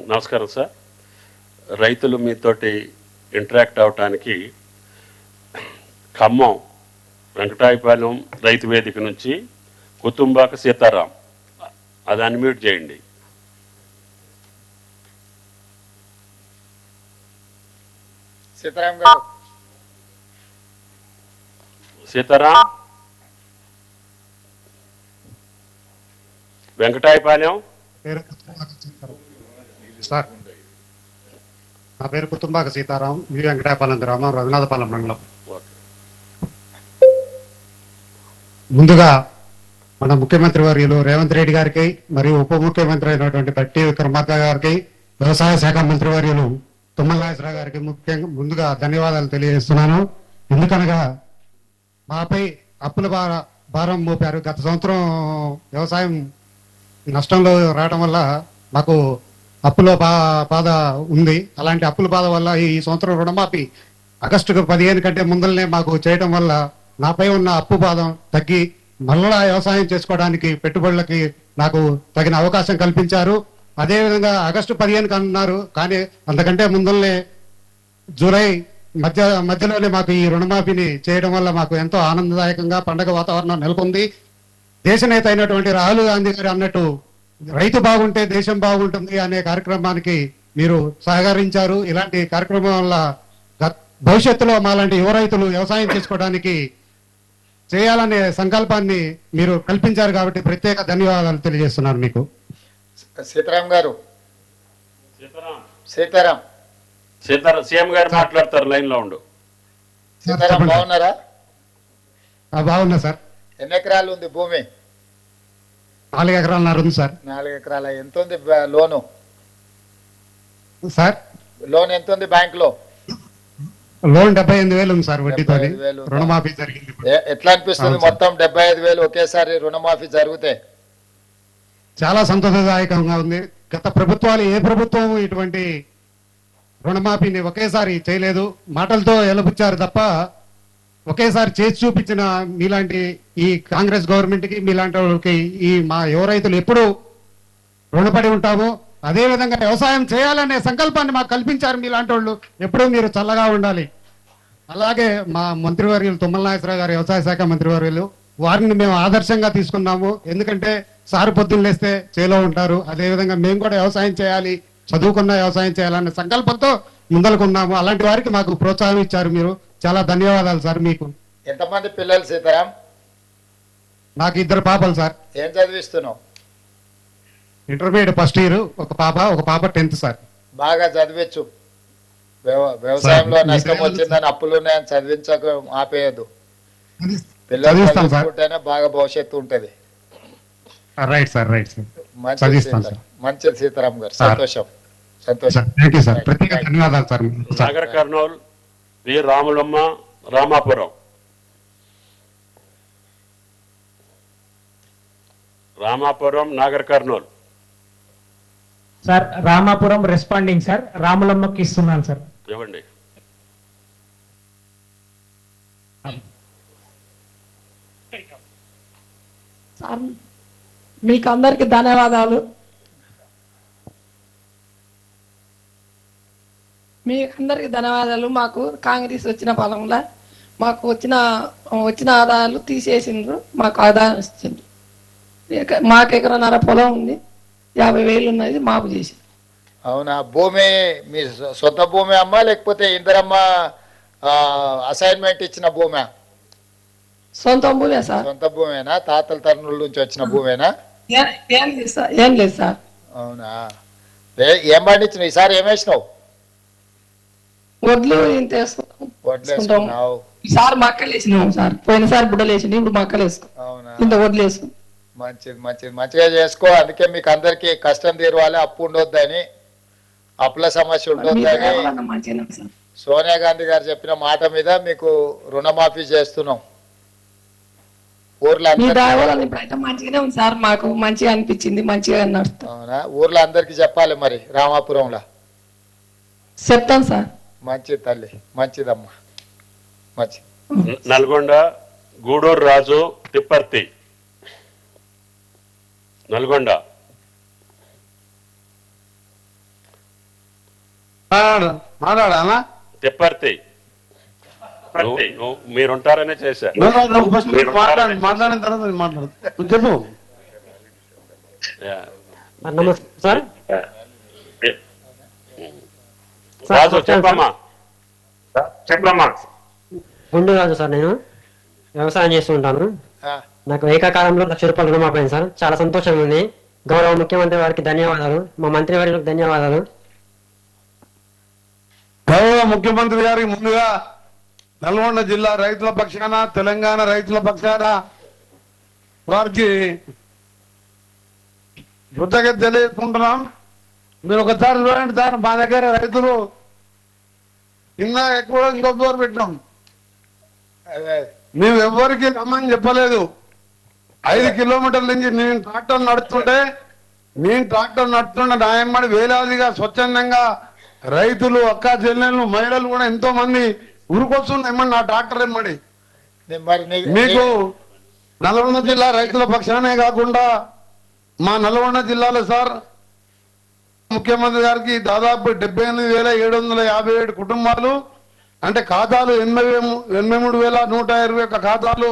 నమస్కారం సార్. రైతులు మీతోటి ఇంటరాక్ట్ అవటానికి ఖమ్మం వెంకటాయపాలెం రైతు వేదిక నుంచి కుతుంబాక సీతారాం, అది అన్మ్యూట్ చేయండి. సీతారాం గారు. సీతారాం, వెంకటాయపాలెం. సార్, నా పేరు కుతుంబాక సీతారాం, మీ వెంకటాయపాలెం గ్రామం, రఘునాథపాలెం మండలం. ముందుగా మన ముఖ్యమంత్రి వర్యులు రేవంత్ రెడ్డి గారికి మరియు ఉప ముఖ్యమంత్రి అయినటువంటి బట్టి విక్రమార్క గారికి, వ్యవసాయ శాఖ మంత్రి వర్యులు తుమ్మల నాగేశ్వరరావు గారికి ముందుగా ధన్యవాదాలు తెలియజేస్తున్నాను. ఎందుకనగా మాపై అప్పుల భారం మోపారు. గత సంవత్సరం వ్యవసాయం నష్టంలో రావడం వల్ల మాకు అప్పుల బాధ ఉంది. అలాంటి అప్పుల బాధ వల్ల ఈ సంవత్సరం రుణమాఫీ ఆగస్టు 15 కంటే ముందరనే మాకు చేయడం వల్ల నాపై ఉన్న అప్పు బాధ తగ్గి మళ్ళా వ్యవసాయం చేసుకోవడానికి పెట్టుబడులకి నాకు తగిన అవకాశం కల్పించారు. అదేవిధంగా ఆగస్టు 15 అన్నారు, కానీ అంతకంటే ముందరనే జూలై మధ్యలోనే మాకు ఈ రుణమాఫీని చేయడం వల్ల మాకు ఎంతో ఆనందదాయకంగా పండగ వాతావరణం నెలకొంది. దేశ నేత అయినటువంటి రాహుల్ గాంధీ గారు అన్నట్టు రైతు బాగుంటే దేశం బాగుంటుంది అనే కార్యక్రమానికి మీరు సహకరించారు. ఇలాంటి కార్యక్రమం వల్ల భవిష్యత్తులో మాలాంటి యువ రైతులు వ్యవసాయం చేసుకోవడానికి చేయాలనే సంకల్పాన్ని మీరు కల్పించారు కాబట్టి ప్రత్యేక ధన్యవాదాలు తెలియజేస్తున్నాను మీకు. సీతారాం గారు. సీఎం గారు మాట్లాడతారు, లైన్ లో ఉండు. సీతారాం బాగున్నారా? బాగున్నా సార్. ఎన్ని ఎకరాలు ఉంది భూమి? 4 ఎకరాలన్నర ఉంది సార్. 4 ఎకరాల. ఎంత ఉంది లోను సార్? లోన్ ఎంత ఉంది బ్యాంక్ లో? లోన్ 75,000 ఉంది సార్, వడ్డీతో రుణమాఫీ జరిగింది. ఎట్లా అనిపిస్తుంది మొత్తం 75,000 ఒకేసారి రుణమాఫీ జరిగితే? చాలా సంతోషదాయకంగా ఉంది. గత ప్రభుత్వాలు ఏ ప్రభుత్వం ఇటువంటి రుణమాఫీని ఒకేసారి చేయలేదు. మాటలతో ఎలబుచ్చారు తప్ప ఒకేసారి చేసి చూపించిన మీలాంటి ఈ కాంగ్రెస్ గవర్నమెంట్ కి, మీలాంటి వాళ్ళకి, ఈ మా యువ రైతులు ఎప్పుడు రుణపడి ఉంటాము. అదేవిధంగా వ్యవసాయం చేయాలనే సంకల్పాన్ని మాకు కల్పించారు మీలాంటి వాళ్ళు. ఎప్పుడూ మీరు చల్లగా ఉండాలి. అలాగే మా మంత్రివర్యులు తుమ్మల నాగేశ్వరరావు గారు, వ్యవసాయ శాఖ మంత్రివర్యులు, వారిని మేము ఆదర్శంగా తీసుకున్నాము. ఎందుకంటే సారు పొద్దున్న లేస్తే చేలో ఉంటారు. అదేవిధంగా మేము కూడా వ్యవసాయం చేయాలి, చదువుకున్న వ్యవసాయం చేయాలనే సంకల్పంతో ముందలుకున్నాము. అలాంటి వారికి మాకు ప్రోత్సాహం ఇచ్చారు మీరు. చాలా ధన్యవాదాలు సార్ మీకు. ఎంతమంది పిల్లలు సీతారాం? నాకు 2 పాపలు సార్. ఏం చదివిస్తున్నావు? ఇంటర్మీడియట్ ఫస్ట్ ఇయర్, ఒక పాప 10th సార్. బాగా చదివించు. వ్యవసాయంలో నష్టం వచ్చిందని అప్పులు ఉన్నాయని చదివించక ఆపేయద్దు. పిల్లలు చదువుకుంటేనే బాగా భవిష్యత్తు ఉంటది. Right sir, right sir. మంచిది సీతారాం గారు. సంతోషం. ప్రత్యేక ధన్యవాదాలు sir. Nagarkurnool V Ramulamma, Ramapuram. Nagarkurnool sir. Ramapuram responding sir. రాములమ్మకి ఇస్తున్నాను సార్. ఇవ్వండి. సార్ మీకు అందరికి ధన్యవాదాలు. మాకు కాంగ్రెస్ వచ్చిన పాలనలో మాకు వచ్చిన ఆదాయాలు తీసేసిండ్రు. మాకు ఆదాయం ఇచ్చిండ్రు. మాకు 1.5 ఎకరాల పొలం ఉంది, 50,000 ఉన్నది మాపు చేసి. అవునా? భూమి మీ సొంత భూమి అమ్మా లేకపోతే ఇందరమ్మ అసైన్మెంట్ ఇచ్చిన భూమి? సొంత భూమే సార్. సొంత భూమేనా? తాతల తరుణుల నుంచి వచ్చిన భూమేనా? ఏం లేదు సార్. అవునా? ఏం పండించిన ఈసారి? ఏమేసినావు? వడ్లు వేసుకున్నావు. ఈసారి మక్కలు వేసినాము సార్. పోయినసారి బుడ్డలు వేసింది, ఇప్పుడు మక్కలు వేసుకున్నాం. అవునా? ఇంత వడ్లు వేసుకున్నాం. మంచిగా చేసుకో. అందుకే మీకు అందరికి కష్టం తీరవాలి, అప్పు ఉండొద్దని, అప్పుల సమస్య ఉండొద్దని సోనియా గాంధీ గారు చెప్పిన మాట మీద మీకు రుణమాఫీ చేస్తున్నాం. ఊర్లో మంచిగానే ఉంది సార్. మాకు మంచిగా అనిపించింది, మంచిగా నడుస్తాం. అవునా? ఊర్లో అందరికి చెప్పాలి మరి. రామాపురంలో చెప్తాం సార్. మంచిది తల్లి, మంచిదమ్మా, మంచి. నల్గొండ గూడూరు రాజు, తిప్పర్తి. నల్గొండ మాట్లాడాలా తెప్పర్తి మీరుంటారనే చేశారు. మాట్లాడిన తర్వాత మాట్లాడు చెప్పు. నమస్తే సార్. రాజు చెప్పమ్మా. గుండు రాజు సార్. నేను వ్యవసాయం చేస్తూ ఉంటాను. నాకు ఏకకాలంలో 1,00,000 రూపాయలు రుణమాఫీ అయింది సార్. చాలా సంతోషంగా ఉంది. గౌరవ ముఖ్యమంత్రి వారికి ధన్యవాదాలు, మా మంత్రి వారికి ధన్యవాదాలు. గౌరవ ముఖ్యమంత్రి గారికి ముందుగా నల్గొండ జిల్లా రైతుల పక్షాన, తెలంగాణ రైతుల పక్షాన వారికి కృతజ్ఞత తెలియజేసుకుంటున్నాం. మీరు ఒకసారి చూడండి సార్, మా దగ్గర రైతులు ఇంకా ఎక్కువ ఇంకొక పెట్టినాం. మేము ఎవరికి రమ్మని చెప్పలేదు. 5 కిలోమీటర్ల నుంచి నేను ట్రాక్టర్ నడుస్తుంటే న్యాయమడి వేలాదిగా స్వచ్ఛందంగా రైతులు, అక్క చెల్లెళ్ళు, మహిళలు కూడా ఎంతో మంది ఉరుకొస్తున్నాయి నా ట్రాక్టర్ ఎమ్మడి. మీకు నల్గొండ జిల్లా రైతుల పక్షానే కాకుండా మా నల్గొండ జిల్లాలో సార్ ముఖ్యమంత్రి గారికి దాదాపు 78,757 కుటుంబాలు, అంటే ఖాతాలు 83,121 ఖాతాలు,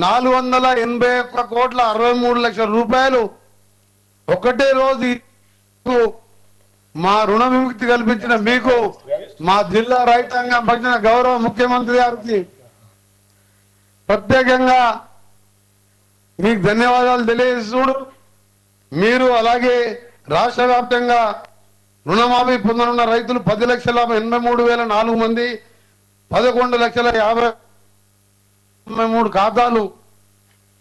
481,63,00,000 రూపాయలు ఒకటే రోజు మా రుణ విముక్తి కల్పించిన మీకు, మా జిల్లా రైతాంగం పక్షాన గౌరవ ముఖ్యమంత్రి గారికి ప్రత్యేకంగా మీకు ధన్యవాదాలు తెలియజేస్తుడు. మీరు అలాగే రాష్ట్ర వ్యాప్తంగా రుణమాఫీ పొందనున్న రైతులు 10,83,004 మంది, 11,50,53 ఖాతాలు,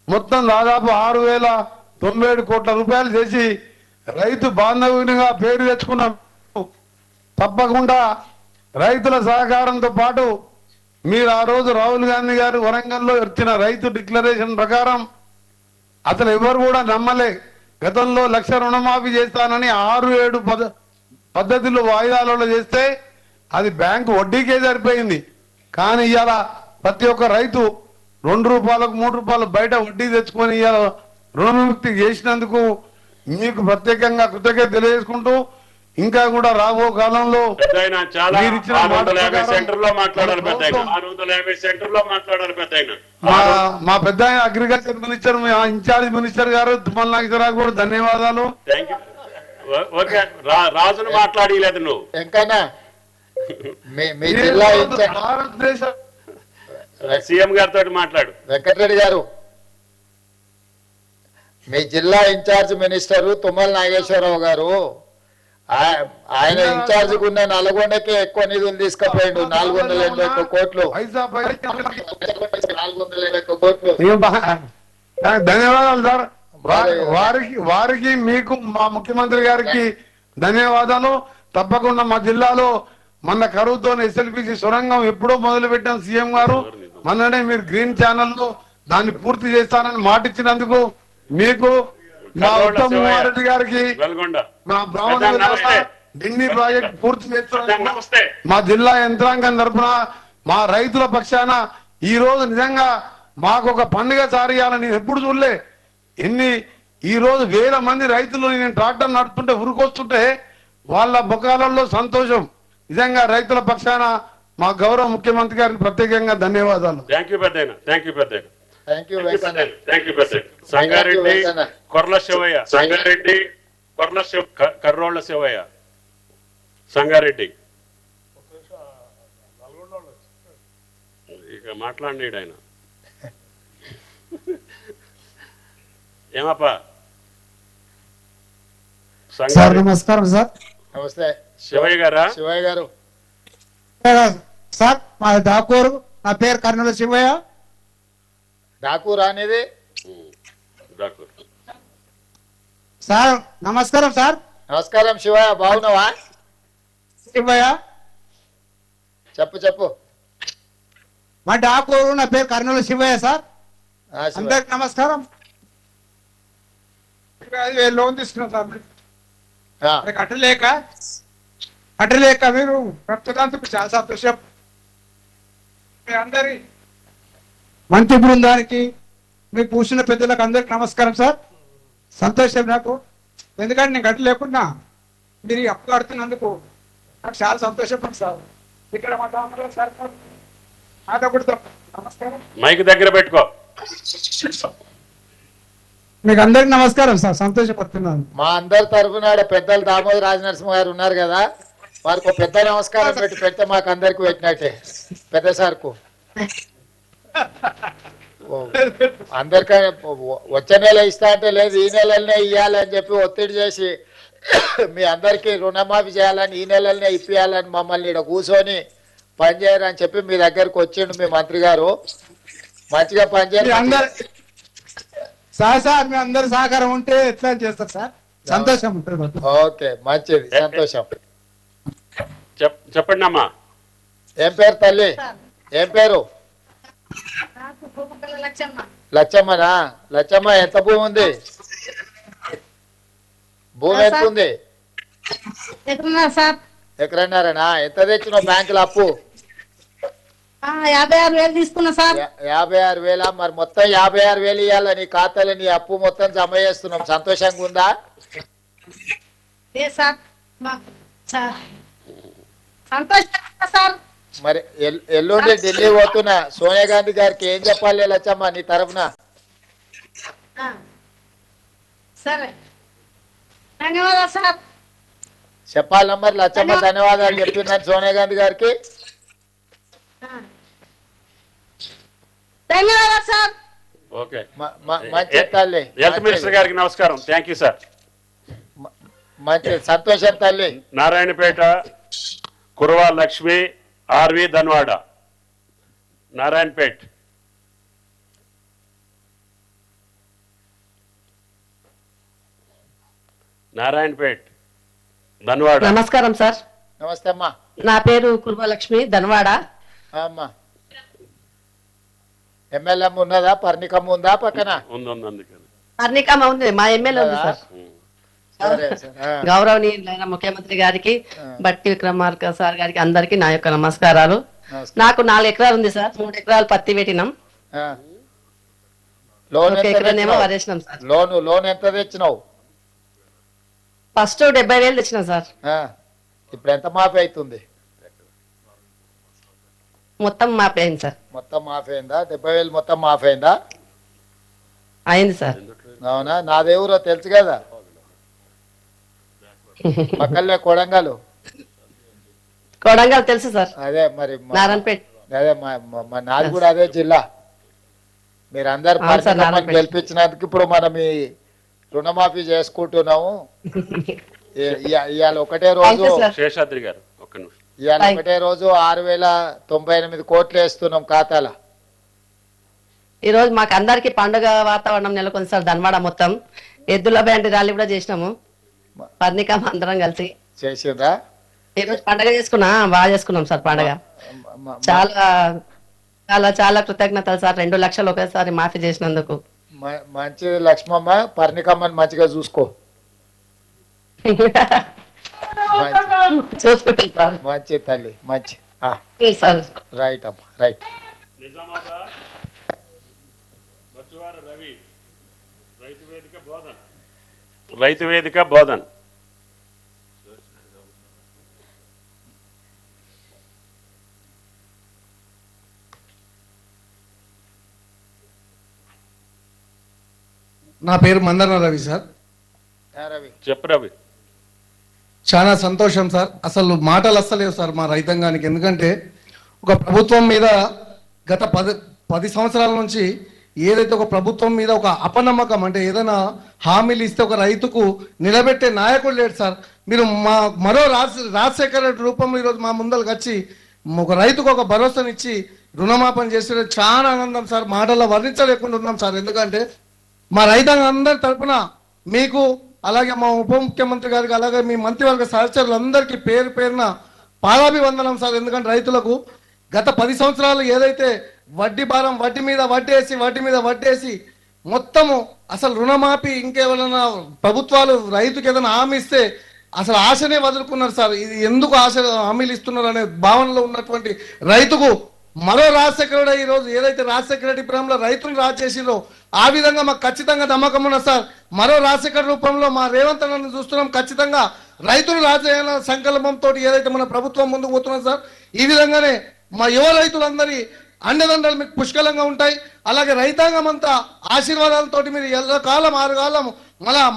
మొత్తం దాదాపు 6,097 కోట్ల రూపాయలు చేసి రైతు బాంధవునిగా పేరు తెచ్చుకున్నాం. తప్పకుండా రైతుల సహకారంతో పాటు మీరు ఆ రోజు రాహుల్ గాంధీ గారు వరంగల్లో ఇచ్చిన రైతు డిక్లరేషన్ ప్రకారం అసలు ఎవరు కూడా నమ్మలే. గతంలో 1,00,000 రుణమాఫీ చేస్తానని 6-7 పద్ధతులు వాయిదాలలో చేస్తే అది బ్యాంకు వడ్డీకే సరిపోయింది. కానీ ఇవాళ ప్రతి ఒక్క రైతు 2 రూపాయలకు 3 రూపాయలు బయట వడ్డీ తెచ్చుకొని ఇవాళ రుణవిముక్తి చేసినందుకు మీకు ప్రత్యేకంగా కృతజ్ఞత తెలియజేసుకుంటూ, ఇంకా కూడా రాబో కాలంలో మా పెద్ద అగ్రికల్చర్ మినిస్టర్, ఇన్ఛార్జ్ మినిస్టర్ గారు తుమ్మల నాగేశ్వరరావు కూడా ధన్యవాదాలు. రాజును మాట్లాడలేదు నువ్వు ఎంకన్నా మీ జిల్లా భారతదేశ సీఎం గారితో మాట్లాడు. వెంకటరెడ్డి గారు, మీ జిల్లా ఇన్ఛార్జ్ మినిస్టర్ తుమ్మల నాగేశ్వరరావు గారు, ఆయన ఇన్ఛార్జ్ ఉన్న నల్గొండకే ఎక్కువ నిధులు తీసుకుపోయిండు. 481 కోట్లు. 481 కోట్లు. ధన్యవాదాలు సార్. వారికి మీకు మా ముఖ్యమంత్రి గారికి ధన్యవాదాలు. తప్పకుండా మా జిల్లాలో మన కరువుతో SLPC సొరంగం ఎప్పుడో మొదలు పెట్టాం. సీఎం గారు మొన్ననే మీరు గ్రీన్ ఛానల్లో దాన్ని పూర్తి చేస్తానని మాట ఇచ్చినందుకు మీకు, మా ఉత్తమ్ కుమార్ రెడ్డి గారికి, మా బ్రాహ్మణ ఢిల్లీ ప్రాజెక్ట్ పూర్తి చేస్తున్నందుకు మా జిల్లా యంత్రాంగం తరఫున, మా రైతుల పక్షాన ఈ రోజు నిజంగా మాకు ఒక పండుగ సారియాలని ఎప్పుడు చూడలే. ఈ రోజు 1,000 మంది రైతులు నేను ట్రాక్టర్ నడుపుతుంటే ఉరుకొస్తుంటే వాళ్ళ ముఖాలలో సంతోషం. నిజంగా రైతుల పక్షాన మా గౌరవ ముఖ్యమంత్రి గారికి ప్రత్యేకంగా ధన్యవాదాలు. సంగారెడ్డి కొర్ల శివయ్య, కర్రోళ్ళ శివయ్య, సంగారెడ్డి ఇక మాట్లాడినాడు ఆయన. ఏమప్పా? సార్ నమస్కారం సార్. నమస్తే శివయ్య గారా? శివయ్య గారు సార్, మా డాకూరు, నా పేరు కర్నూలు శివయ్య. డాకూర్ అనేది సార్ నమస్కారం సార్. నమస్కారం శివయ్య, బాగున్నావా? శివయ్య చెప్పు. మా డాకూరు, నా పేరు కర్నూలు శివయ్య సార్. అందరికి నమస్కారం. 5,000 లోన్ తీసుకున్నాం సార్. కట్టలేక మీరు రక్తదాంతకు చాలా సంతోషం. మీ అందరి మంత్రి బృందానికి, మీ కూర్చున్న పెద్దలకు అందరికి నమస్కారం సార్. సంతోషం నాకు, ఎందుకంటే నేను కట్టలేకున్నా మీరు అప్పు కడుతున్నందుకు నాకు చాలా సంతోషం సార్. ఇక్కడ మా తమ్ముడు సార్ మాట్లాడుతాం. నమస్కారం. మైక్ దగ్గర పెట్టుకో. మీకు అందరికి నమస్కారం సార్, సంతోషపడుతున్నాను. మా అందరి తరఫున పెద్దలు దామోదర్ రాజనరసింహ గారు ఉన్నారు కదా, వారికి ఒక పెద్ద నమస్కారం పెడితే మాకు అందరికి పెట్టినట్టే పెద్ద సార్కు. అందరికీ వచ్చే నెల ఇస్తా అంటే లేదు ఈ నెలలనే ఇవ్వాలని చెప్పి ఒత్తిడి చేసి మీ అందరికీ రుణమాఫీ చేయాలని ఈ నెలలనే ఇప్పియాలని మమ్మల్ని ఇక్కడ కూర్చొని పనిచేయరని చెప్పి మీ దగ్గరకు వచ్చిండు మీ మంత్రి గారు. మంచిగా పనిచేయాలి సార్. మీ అందరి సహకారం ఉంటే ఎట్లా చేస్తారు సార్, సంతోషం ఉంటుంది. ఓకే, మంచిది, సంతోషం. చెప్పండి అమ్మా. ఏం పేరు తల్లి? ఏం పేరు? లచ్చమ్మనా? లచ్చమ్మ, ఎంత భూమి ఉంది? భూమి ఎంత ఉంది? ఎకరన్నారనా? ఎంత తెచ్చినావు బ్యాంకులో అప్పు? 56,000 తీసుకున్నా సార్. 56,000. మరి మొత్తం 56,000 ఇవ్వాలా నీ ఖాతాలో? నీ అప్పు మొత్తం జమ చేస్తున్నాం. సంతోషంగా ఉందా? మరి ఎల్లుండి ఢిల్లీ పోతున్నా, సోనియా గాంధీ గారికి ఏం చెప్పాలి లచ్చమ్మ నీ తరఫున? సరే, ధన్యవాదాలు సార్. చెప్పాలన్నా మరి లచ్చమ్మ ధన్యవాదాలు చెప్తున్నాను సోనియా గాంధీ గారికి. ధన్యవాదాలు సార్. ఓకే, మంచి తల్లి. హెల్త్ మినిస్టర్ గారికి నమస్కారం. Thank you sir. మంచి సంతోషం తల్లి. నారాయణపేట కురవా లక్ష్మి ఆర్వి ధన్వాడ. నారాయణపేట్. నారాయణపేట్ ధన్వాడ. నమస్కారం సార్. నమస్తే అమ్మా. నా పేరు కుర్మలక్ష్మి ధన్వాడ. అమ్మా, ఎమ్మెల్యే ఉన్నదా? పర్ణికమ్మ ఉందా పక్కన? పర్ణికమ్మ ఉంది, మా ఎమ్మెల్యే ఉంది సార్. గౌరవనీయులైన ముఖ్యమంత్రి గారికి, బట్టి విక్రమార్క సార్ గారికి, అందరికి నా యొక్క నమస్కారాలు. నాకు 4 ఎకరాలు ఉంది సార్. 3 ఎకరాలు పత్తి పెట్టినాం, 1 ఎకరానేమో వరేసినాం సార్. లోన్ ఎంత తెచ్చినావు? ఫస్ట్ 70,000 తెచ్చినాం సార్. ఇప్పుడు ఎంత మాఫీ అవుతుంది? మొత్తం మాఫీ అయింది సార్. మొత్తం మాఫీ అయిందా? 70,000 మొత్తం మాఫీ అయిందా? అయింది సార్. అవునా? నాదేవురో తెలుసు కదా, పక్కనే కొడంగల్. కొడంగల్ తెలుసు సార్. అదే మరి నారాయణపేట. అదే నాది కూడా అదే జిల్లా. మీరు అందరు గెలిపించినందుకు ఇప్పుడు మనం ఈ రుణమాఫీ చేసుకుంటున్నాము. ఇవాళ ఒకటే రోజు శేషాద్రి గారు ఒక్క నిమిషం. ఇవాళ ఒకటే రోజు 6,098 కోట్లు వేస్తున్నాం ఖాతాల. ఈ రోజు మాకు అందరికి పండుగ వాతావరణం నెలకొంది సార్. ధన్వాడ మొత్తం ఎద్దుల బ్యాండ్ ర్యాలీ కూడా చేసినాము, పర్ణికమ్మ అందరం కలిసి చేసిండ్రా. ఈ రోజు పండుగ చేసుకున్నా, బాగా చేసుకున్నాం సార్ పండుగ. చాలా చాలా చాలా కృతజ్ఞతలు సార్. 2 లక్షలు ఒకేసారి మాఫీ చేసినందుకు. మంచిది లక్ష్మమ్మ, పర్ణికమ్మని మంచిగా చూసుకో. మంచి తల్లి, మంచి. రైట్ అమ్మా, రైట్. రైతు వేదిక బోధన్. నా పేరు మందన రవి సార్. చెప్పు రవి. చాలా సంతోషం సార్. అసలు మాటలు అస్సలేవు సార్ మా రైతాంగానికి. ఎందుకంటే ఒక ప్రభుత్వం మీద గత 10 సంవత్సరాల నుంచి ఏదైతే ఒక ప్రభుత్వం మీద ఒక అపనమ్మకం, అంటే ఏదైనా హామీలు ఇస్తే ఒక రైతుకు నిలబెట్టే నాయకుడు లేడు సార్. మీరు మరో రాజశేఖర రెడ్డి రూపంలో ఈరోజు మా ముందరకు వచ్చి ఒక రైతుకు ఒక భరోసానిచ్చి రుణమాపన చేసే చాలా ఆనందం సార్. మాటల్లో వర్ణించలేకుండా ఉన్నాం సార్. ఎందుకంటే మా రైతాంగం అందరి తరఫున మీకు, అలాగే మా ఉప ముఖ్యమంత్రి గారికి, అలాగే మీ మంత్రివర్గ సహచరులందరికీ పేరు పేరున పాదాభివందనం సార్. ఎందుకంటే రైతులకు గత 10 సంవత్సరాలు ఏదైతే వడ్డీ భారం వడ్డీ మీద వడ్డేసి మొత్తము అసలు రుణమాఫీ ఇంకేమైనా ప్రభుత్వాలు రైతుకి ఏదైనా హామీ ఇస్తే అసలు ఆశనే వదులుకున్నారు సార్. ఇది ఎందుకు ఆశ హామీలు ఇస్తున్నారు అనే భావనలో ఉన్నటువంటి రైతుకు మరో రాజశేఖర రెడ్డి ఈ రోజు ఏదైతే రాజశేఖర రెడ్డి ప్రేమలో రైతులు రాజు చేసిందో ఆ విధంగా మాకు ఖచ్చితంగా నమ్మకం ఉన్నది సార్. మరో రాజశేఖర రూపంలో మా రేవంత్ అన్నని చూస్తున్నాం. ఖచ్చితంగా రైతులు రాజు చేయాలన్న సంకల్పంతో ఏదైతే మన ప్రభుత్వం ముందుకు పోతున్నది సార్. ఈ విధంగానే మా యువ రైతులందరి అండదండలు మీకు పుష్కలంగా ఉంటాయి. అలాగే రైతాంగం అంతా ఆశీర్వాదాలతో మీరు ఎల్లకాలం 6 కాలం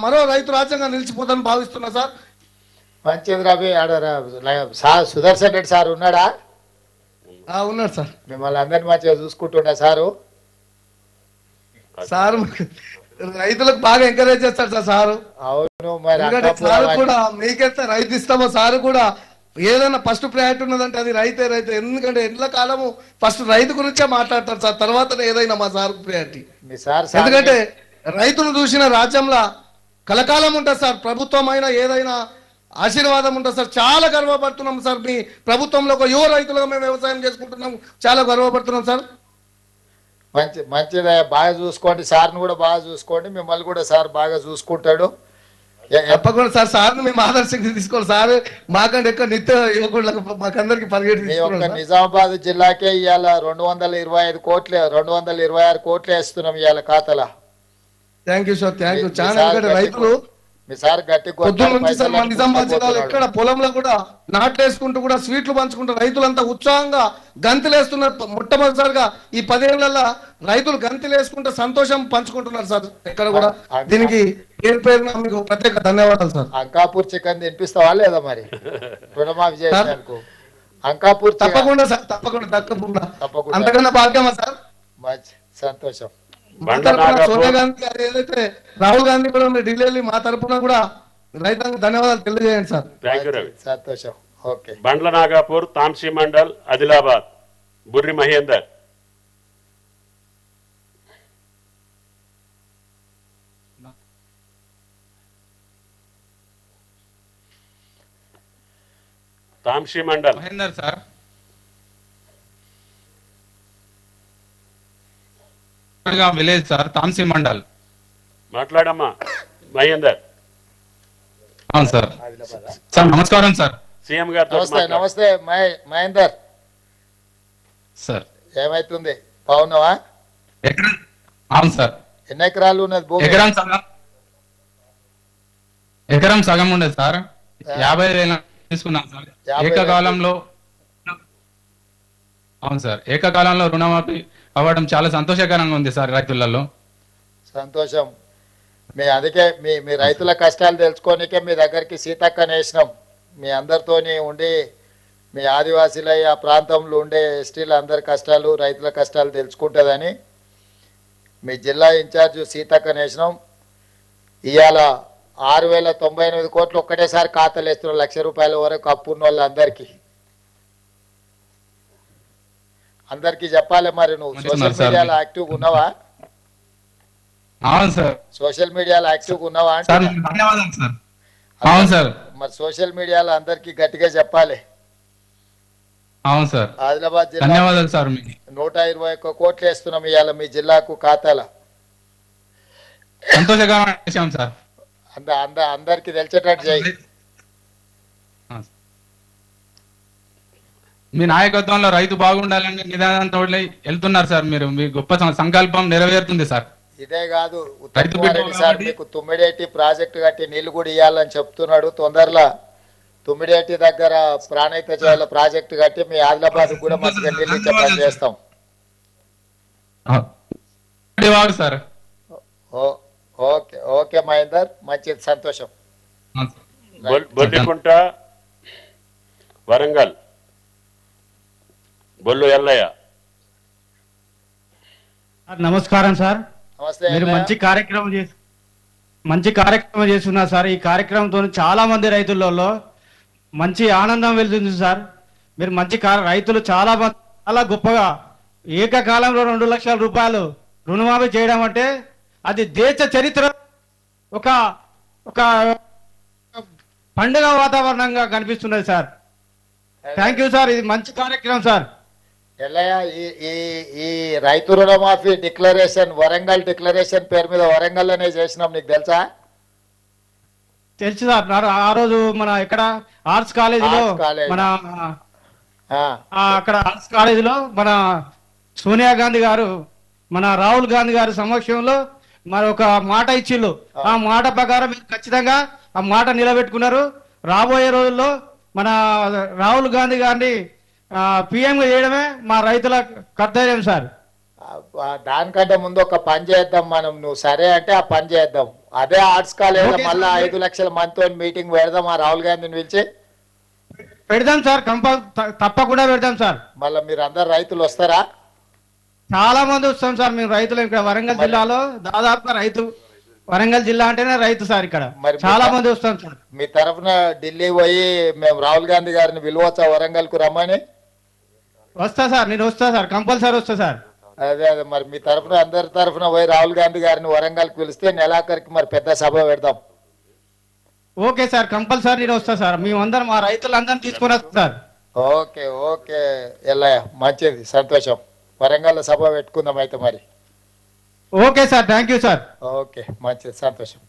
మరో రైతు రాజ్యంగా నిలిచిపోతానని భావిస్తున్నా సార్. మంచిది రవి. సార్ సుదర్శన్ రెడ్డి సార్ ఉన్నాడా? ఉన్నాడు సార్. మిమ్మల్ని అందరినీ మంచిగా చూసుకుంటున్నా సారు. సార్ రైతులకు బాగా ఎంకరేజ్ చేస్తాడు సార్ సారు. అవును మరి సార్ కూడా మీకెంత రైతు ఇస్తామో సార్ కూడా ఏదైనా ఫస్ట్ ప్రయారిటీ ఉన్నదంటే అది రైతే. ఎందుకంటే ఎండ్ల కాలము ఫస్ట్ రైతు గురించే మాట్లాడతారు సార్, తర్వాత ఏదైనా మా సార్ ప్రయారిటీ. ఎందుకంటే రైతును చూసిన రాజ్యంలో కలకాలం ఉంటుంది సార్. ప్రభుత్వం అయినా ఏదైనా ఆశీర్వాదం ఉంటుంది సార్. చాలా గర్వపడుతున్నాం సార్. మీ ప్రభుత్వంలో ఒక యువ రైతులుగా మేము వ్యవసాయం చేసుకుంటున్నాం, చాలా గర్వపడుతున్నాం సార్. మంచిదే. బాగా చూసుకోండి సార్ని కూడా బాగా చూసుకోండి. మిమ్మల్ని కూడా సార్ బాగా చూసుకుంటాడు. తప్పకుండా సార్. సార్ని మేము ఆదర్శంగా తీసుకోవాలి సార్. మాకంటే ఎక్కువ నిత్య యువకులకు మాకందరికి పరిగెట్టి నిజామాబాద్ జిల్లాకే ఇవాళ 225 కోట్లు 226 కోట్లు వేస్తున్నాం ఇవాళ ఖాతాలో. Thank you sir. Thank you. చాలా రైతులు మీ సార్ గట్టి నిజామాబాద్ జిల్లాలో ఎక్కడ పొలంలో కూడా నాట్లేసుకుంటూ కూడా స్వీట్లు పంచుకుంటూ రైతులంతా ఉత్సాహంగా గంతులేస్తున్నారు. మొట్టమొదటిసారిగా ఈ 10 ఏళ్లలో రైతులు గంతులేసుకుంటూ సంతోషం పంచుకుంటున్నారు సార్ ఎక్కడ కూడా. దీనికి పేరున మీకు ప్రత్యేక ధన్యవాదాలు సార్. అంకాపూర్ చికెన్ తినిపిస్తావా లేదా మరి రుణమాఫీ చేసినందుకు? అంకాపూర్ తప్పకుండా సార్. తప్పకుండా అంతకన్నా భాగ్యమా సార్. మంచి సంతోషం. సోనియా గాంధీ గారు ఏదైతే రాహుల్ గాంధీ కూడా ఢిల్లీ మా తరఫున కూడా రైతాంగ ధన్యవాదాలు తెలియజేయండి సార్. సంతోషం. Okay. Bandla Nagapur, Tamsi mandal, Adilabad, Burri Mahender. Tamsi mandal Mahender sir. Village sir, Tamsi mandal. మాట్లాడమ్మా మహేందర్. అవును సార్. సార్ నమస్కారం సార్. సీఎం గారు నమస్తే మహేందర్ సార్. ఏమైతుంది బాగున్నావా? అవును సార్. ఎన్ని ఎకరాలు ఉన్నది భూమి? ఎకరం సగం ఉండేది సార్. 50,000 తీసుకున్నాం సార్ ఏకకాలంలో. అవును సార్. ఏకకాలంలో రుణమాఫీ అవ్వడం చాలా సంతోషకరంగా ఉంది సార్ రైతులలో. సంతోషం. అందుకే మీ రైతుల కష్టాలు తెలుసుకోనికే మీ దగ్గరికి సీతక్కని వేసినాం. మీ అందరితోని ఉండి మీ ఆదివాసీల ఆ ప్రాంతంలో ఉండే ఎస్టీల అందరి కష్టాలు రైతుల కష్టాలు తెలుసుకుంటుందని మీ జిల్లా ఇన్ఛార్జ్ సీతక్కని వేసినాం. ఇవాళ 6,098 కోట్లు ఒక్కటేసారి ఖాతాలు వేస్తున్నాం. ₹1,00,000 వరకు అప్పు ఉన్న వాళ్ళందరికీ. అందరికి చెప్పాలి. మరి నువ్వు సోషల్ మీడియాలో యాక్టివ్ ఉన్నావా? అవును సార్. సోషల్ మీడియాలో యాక్టివ్ ఉన్నావా అంటే అవును సార్. మరి సోషల్ మీడియాలో అందరికి గట్టిగా చెప్పాలి. అవును సార్. ఆదిలాబాద్ జిల్లా ధన్యవాదాలు సార్. 121 కోట్లు వేస్తున్నాం ఇవాళ మీ జిల్లాకు ఖాతాల. సంతోషకరమైన విషయం సార్. అందరికి తెలిసేటట్టు చేయి. మీ నాయకత్వంలో రైతు బాగుండాలని నిదానంతో వెళ్తున్నారు సార్. మీరు మీ గొప్ప సంకల్పం నెరవేరుతుంది సార్. ఇదే కాదు ఉత్తమ్ కుమార్ రెడ్డి సార్ మీకు తుమ్మిడేటి ప్రాజెక్టు కట్టి నీళ్లు కూడా ఇవ్వాలని చెప్తున్నాడు. తొందరలో తుమ్మిడేటి దగ్గర ప్రాణహిత చేయాల ప్రాజెక్టు కట్టి మీ ఆదిలాబాద్ కూడా మంచిగా నీళ్ళు ఇచ్చే పని చేస్తాం సార్. ఓకే ఓకే మహేందర్, మంచిది, సంతోషం. బొల్లికుంట వరంగల్, బొల్లు ఎల్లయ్య. నమస్కారం సార్. నమస్తే. మీరు మంచి కార్యక్రమం చేస్తున్నారు సార్. ఈ కార్యక్రమంతో చాలా మంది రైతులలో మంచి ఆనందం వెళ్తుంది సార్. మీరు రైతులు చాలా గొప్పగా ఏకకాలంలో 2 లక్షల రూపాయలు రుణమాఫీ చేయడం అంటే అది దేశ చరిత్ర ఒక పండుగ వాతావరణంగా కనిపిస్తున్నది సార్. Thank you sir. ఇది మంచి కార్యక్రమం సార్. ఎల్లయ్య, ఈ రైతు రుణమాఫీ డిక్లరేషన్ వరంగల్ డిక్లరేషన్ పేరు మీద వరంగల్ అనే చేసినాం, నీకు తెలుసా? తెలుసు సార్. ఆ రోజు మన ఇక్కడ ఆర్ట్స్ కాలేజీలో మన అక్కడ ఆర్ట్స్ కాలేజీలో మన సోనియా గాంధీ గారు మన రాహుల్ గాంధీ గారి సమక్షంలో మరి ఒక మాట ఇచ్చిళ్ళు. ఆ మాట ప్రకారం మీరు ఖచ్చితంగా ఆ మాట నిలబెట్టుకున్నారు. రాబోయే రోజుల్లో మన రాహుల్ గాంధీ గారిని పిఎం చేయడమే మా రైతుల కర్తవ్యం సార్. దానికంటే ముందు ఒక పని చేద్దాం మనం, నువ్వు సరే అంటే ఆ పని చేద్దాం. అదే ఆర్ట్స్ కాలేజ్ మళ్ళీ 5 లక్షల మందితో మీటింగ్ పెడదాం, ఆ రాహుల్ గాంధీని పిలిచి పెడదాం సార్. తప్పకుండా పెడదాం సార్. మళ్ళీ మీరు అందరు రైతులు వస్తారా? చాలా మంది వస్తాం సార్. మేము రైతులు ఇక్కడ వరంగల్ జిల్లాలో దాదాపుగా రైతు, వరంగల్ జిల్లా అంటేనే రైతు సార్. ఇక్కడ చాలా మంది వస్తాం సార్. మీ తరఫున ఢిల్లీ పోయి మేము రాహుల్ గాంధీ గారిని పిలవచ్చా వరంగల్ కు రమ్మని? వస్తా సార్, నేను వస్తా సార్, కంపల్సరీ వస్తా సార్. అదే అదే మరి మీ తరఫున అందరి తరఫున పోయి రాహుల్ గాంధీ గారిని వరంగల్ కు పిలిస్తే నెలాఖరికి మరి పెద్ద సభ పెడదాం. ఓకే సార్, కంపల్సరీ నేను వస్తా సార్. మేమందరం మా రైతులందరినీ తీసుకుని వస్తాం సార్. ఓకే ఓకే ఎల్లయ్య, మంచిది, సంతోషం. వరంగల్ సభ పెట్టుకుందాం అయితే మరి. Okay sir, thank you sir. Okay మంచిది, సంతోషం.